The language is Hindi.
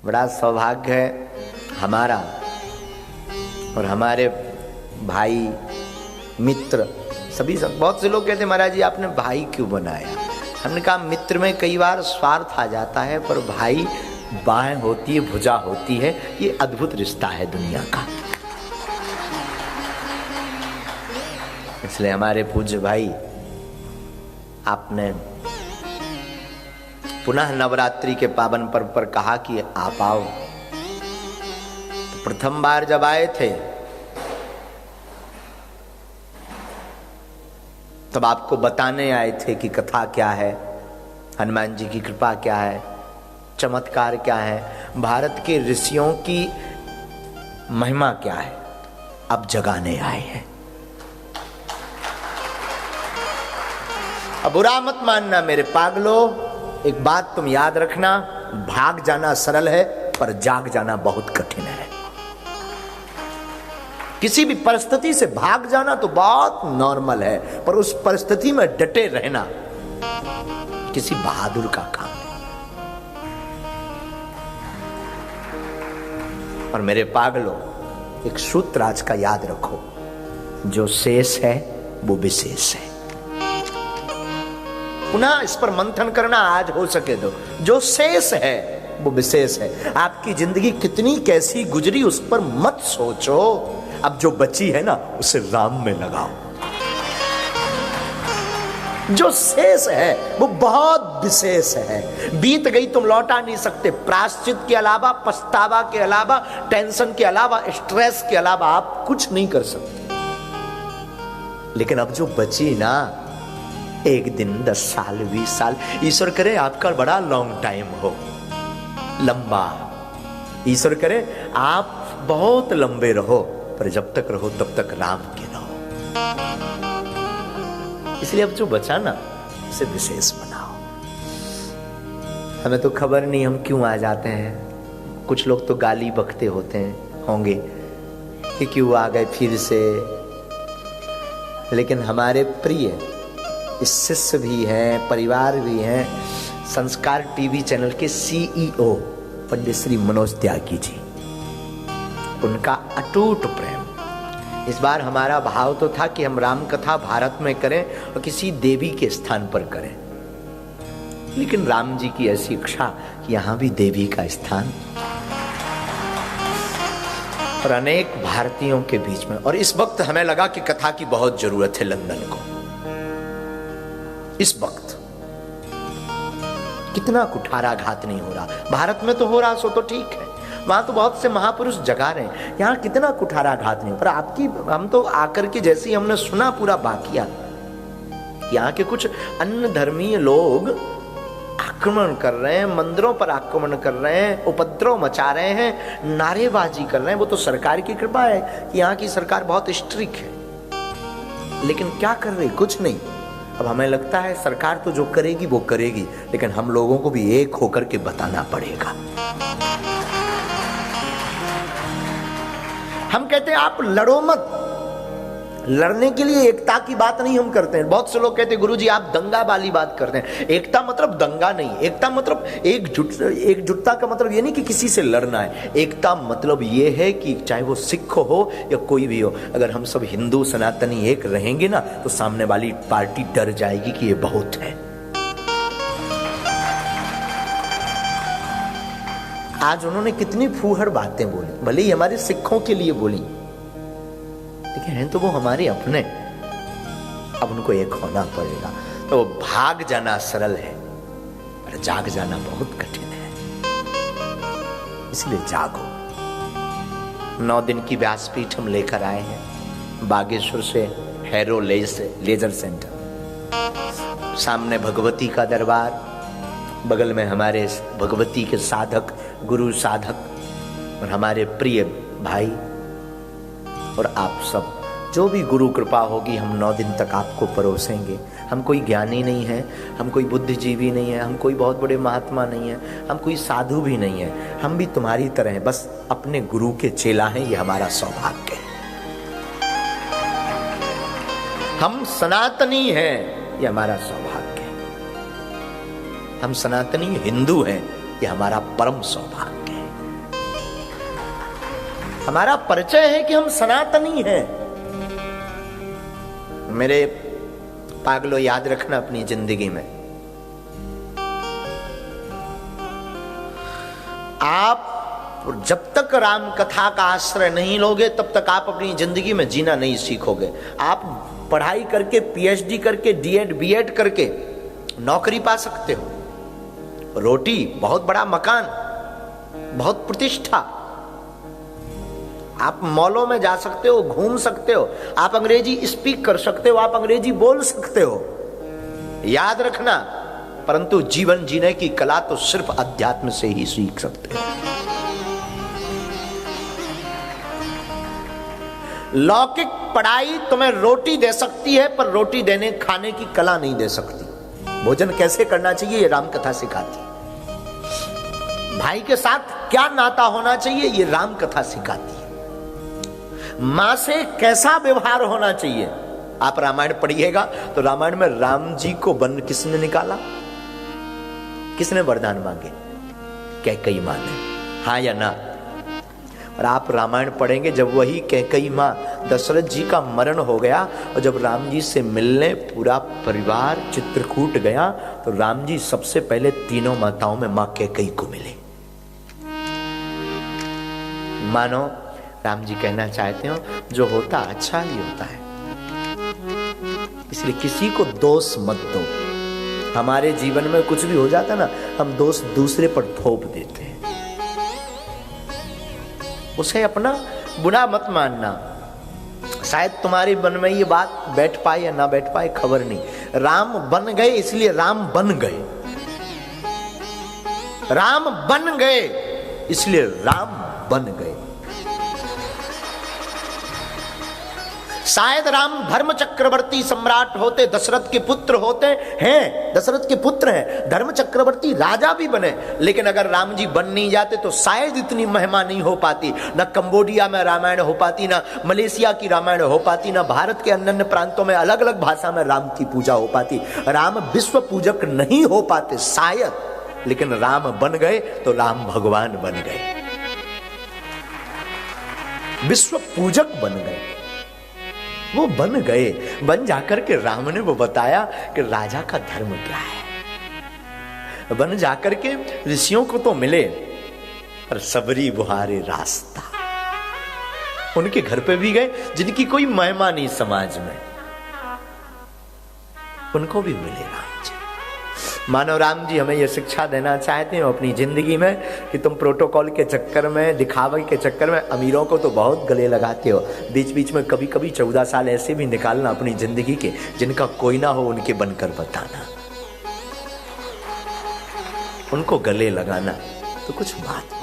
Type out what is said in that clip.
बड़ा सौभाग्य है हमारा और हमारे भाई मित्र सभी सब। बहुत से लोग कहते हैं महाराज जी आपने भाई क्यों बनाया? हमने कहा मित्र में कई बार स्वार्थ आ जाता है, पर भाई बाहें होती है, भुजा होती है, ये अद्भुत रिश्ता है दुनिया का। इसलिए हमारे पूज्य भाई आपने पुनः नवरात्रि के पावन पर्व पर कहा कि आप आओ। तो प्रथम बार जब आए थे तब आपको बताने आए थे कि कथा क्या है, हनुमान जी की कृपा क्या है, चमत्कार क्या है, भारत के ऋषियों की महिमा क्या है। अब जगाने आए हैं। अब बुरा मत मानना मेरे पागलो, एक बात तुम याद रखना, भाग जाना सरल है पर जाग जाना बहुत कठिन है। किसी भी परिस्थिति से भाग जाना तो बहुत नॉर्मल है, पर उस परिस्थिति में डटे रहना किसी बहादुर का काम है। और मेरे पागलों, एक सूत्र आज का याद रखो, जो शेष है वो विशेष है। पुनः इस पर मंथन करना आज हो सके तो, जो शेष है वो विशेष है। आपकी जिंदगी कितनी कैसी गुजरी उस पर मत सोचो, अब जो बची है ना उसे राम में लगाओ। जो शेष है वो बहुत विशेष है। बीत गई तुम लौटा नहीं सकते। प्रायश्चित के अलावा, पछतावा के अलावा, टेंशन के अलावा, स्ट्रेस के अलावा आप कुछ नहीं कर सकते। लेकिन अब जो बची ना, 1 दिन, 10 साल, 20 साल, ईश्वर करे आपका बड़ा लॉन्ग टाइम हो, लंबा। ईश्वर करे आप बहुत लंबे रहो, पर जब तक रहो तब तक राम के रहो। इसलिए अब जो बचा ना उसे विशेष बनाओ। हमें तो खबर नहीं हम क्यों आ जाते हैं। कुछ लोग तो गाली बकते होते हैं होंगे कि क्यों आ गए फिर से। लेकिन हमारे प्रिय शिष्य भी हैं, परिवार भी हैं, संस्कार टीवी चैनल के CEO पंडित श्री मनोज त्यागी जी, उनका अटूट प्रेम। इस बार हमारा भाव तो था कि हम राम कथा भारत में करें और किसी देवी के स्थान पर करें, लेकिन राम जी की ऐसी इच्छा कि यहां भी देवी का स्थान, और अनेक भारतीयों के बीच में। और इस वक्त हमें लगा कि कथा की बहुत जरूरत है लंदन को। इस वक्त कितना कुठाराघात नहीं हो रहा। भारत में तो हो रहा सो तो ठीक है, वहां तो बहुत से महापुरुष जगा रहे हैं, यहाँ कितना कुठाराघात नहीं। पर आपकी हम तो आकर के जैसे ही हमने सुना पूरा बाकिया, यहाँ के कुछ अन्य धर्मीय लोग आक्रमण कर रहे हैं, मंदिरों पर आक्रमण कर रहे हैं, उपद्रव मचा रहे हैं, नारेबाजी कर रहे हैं। वो तो सरकार की कृपा है कि यहाँ की सरकार बहुत स्ट्रिक्ट है, लेकिन क्या कर रही? कुछ नहीं। अब हमें लगता है सरकार तो जो करेगी वो करेगी, लेकिन हम लोगों को भी एक होकर के बताना पड़ेगा। हम कहते हैं आप लड़ो मत। लड़ने के लिए एकता की बात नहीं हम करते हैं। बहुत से लोग कहते हैं गुरुजी आप दंगा वाली बात करते हैं। एकता मतलब दंगा नहीं, एकता मतलब एकजुटता का मतलब ये नहीं कि किसी से लड़ना है। एकता मतलब ये है कि चाहे वो सिख हो या कोई भी हो, अगर हम सब हिंदू सनातनी एक रहेंगे ना तो सामने वाली पार्टी डर जाएगी कि ये बहुत है। आज उन्होंने कितनी फूहड़ बातें बोली, भले ही हमारे सिखों के लिए बोली, लेकिन हैं तो वो हमारे अपने। अब उनको एक होना पड़ेगा। तो भाग जाना सरल है पर जाग जाना बहुत कठिन है। इसलिए जागो। 9 दिन की व्यासपीठ हम लेकर आए हैं बागेश्वर से, हैरो लेजर सेंटर, सामने भगवती का दरबार, बगल में हमारे भगवती के साधक, गुरु साधक और हमारे प्रिय भाई और आप सब। जो भी गुरु कृपा होगी हम 9 दिन तक आपको परोसेंगे। हम कोई ज्ञानी नहीं है, हम कोई बुद्धिजीवी नहीं है, हम कोई बहुत बड़े महात्मा नहीं है, हम कोई साधु भी नहीं है। हम भी तुम्हारी तरह हैं, बस अपने गुरु के चेला हैं। ये हमारा सौभाग्य है। हम सनातनी हैं, ये हमारा सौभाग्य है। हम सनातनी हिंदू हैं, ये हमारा परम सौभाग्य है। हमारा परिचय है कि हम सनातनी हैं। मेरे पागलों, याद रखना अपनी जिंदगी में, आप जब तक राम कथा का आश्रय नहीं लोगे तब तक आप अपनी जिंदगी में जीना नहीं सीखोगे। आप पढ़ाई करके, पीएचडी करके, डीएड बीएड करके नौकरी पा सकते हो, रोटी, बहुत बड़ा मकान, बहुत प्रतिष्ठा, आप मॉलों में जा सकते हो, घूम सकते हो, आप अंग्रेजी स्पीक कर सकते हो, आप अंग्रेजी बोल सकते हो, याद रखना। परंतु जीवन जीने की कला तो सिर्फ अध्यात्म से ही सीख सकते हो। लौकिक पढ़ाई तुम्हें रोटी दे सकती है, पर रोटी देने खाने की कला नहीं दे सकती। भोजन कैसे करना चाहिए ये राम कथा सिखाती है। भाई के साथ क्या नाता होना चाहिए ये राम कथा सिखाती है। मां से कैसा व्यवहार होना चाहिए, आप रामायण पढ़िएगा तो रामायण में राम जी को वन किसने निकाला, किसने वरदान मांगे, कैकेयी मां ने, हाँ या ना। और आप रामायण पढ़ेंगे, जब वही कैकेयी मां, दशरथ जी का मरण हो गया और जब राम जी से मिलने पूरा परिवार चित्रकूट गया तो राम जी सबसे पहले तीनों माताओं में मां कैकेयी को मिले। मानो राम जी कहना चाहते हो जो होता अच्छा ही होता है, इसलिए किसी को दोष मत दो। हमारे जीवन में कुछ भी हो जाता ना, हम दोष दूसरे पर थोप देते हैं, उसे अपना बुरा मत मानना। शायद तुम्हारे मन में ये बात बैठ पाए या ना बैठ पाए, खबर नहीं। राम बन गए इसलिए राम बन गए, राम बन गए इसलिए राम बन गए। शायद राम धर्म चक्रवर्ती सम्राट होते, दशरथ के पुत्र होते हैं, दशरथ के पुत्र हैं, धर्म चक्रवर्ती राजा भी बने, लेकिन अगर राम जी बन नहीं जाते तो शायद इतनी महिमा नहीं हो पाती। न कंबोडिया में रामायण हो पाती, न मलेशिया की रामायण हो पाती, न भारत के अन्य प्रांतों में अलग अलग भाषा में राम की पूजा हो पाती। राम विश्व पूजक नहीं हो पाते शायद, लेकिन राम बन गए तो राम भगवान बन गए, विश्व पूजक बन गए। वो बन गए, बन जाकर के राम ने वो बताया कि राजा का धर्म क्या है। बन जाकर के ऋषियों को तो मिले, पर सबरी बुहारे रास्ता, उनके घर पे भी गए जिनकी कोई महिमा नहीं समाज में, उनको भी मिले राम जी। मानो राम जी हमें यह शिक्षा देना चाहते हैं अपनी जिंदगी में कि तुम प्रोटोकॉल के चक्कर में, दिखावे के चक्कर में अमीरों को तो बहुत गले लगाते हो, बीच बीच में कभी कभी 14 साल ऐसे भी निकालना अपनी जिंदगी के जिनका कोई ना हो, उनके बनकर बताना, उनको गले लगाना, तो कुछ बात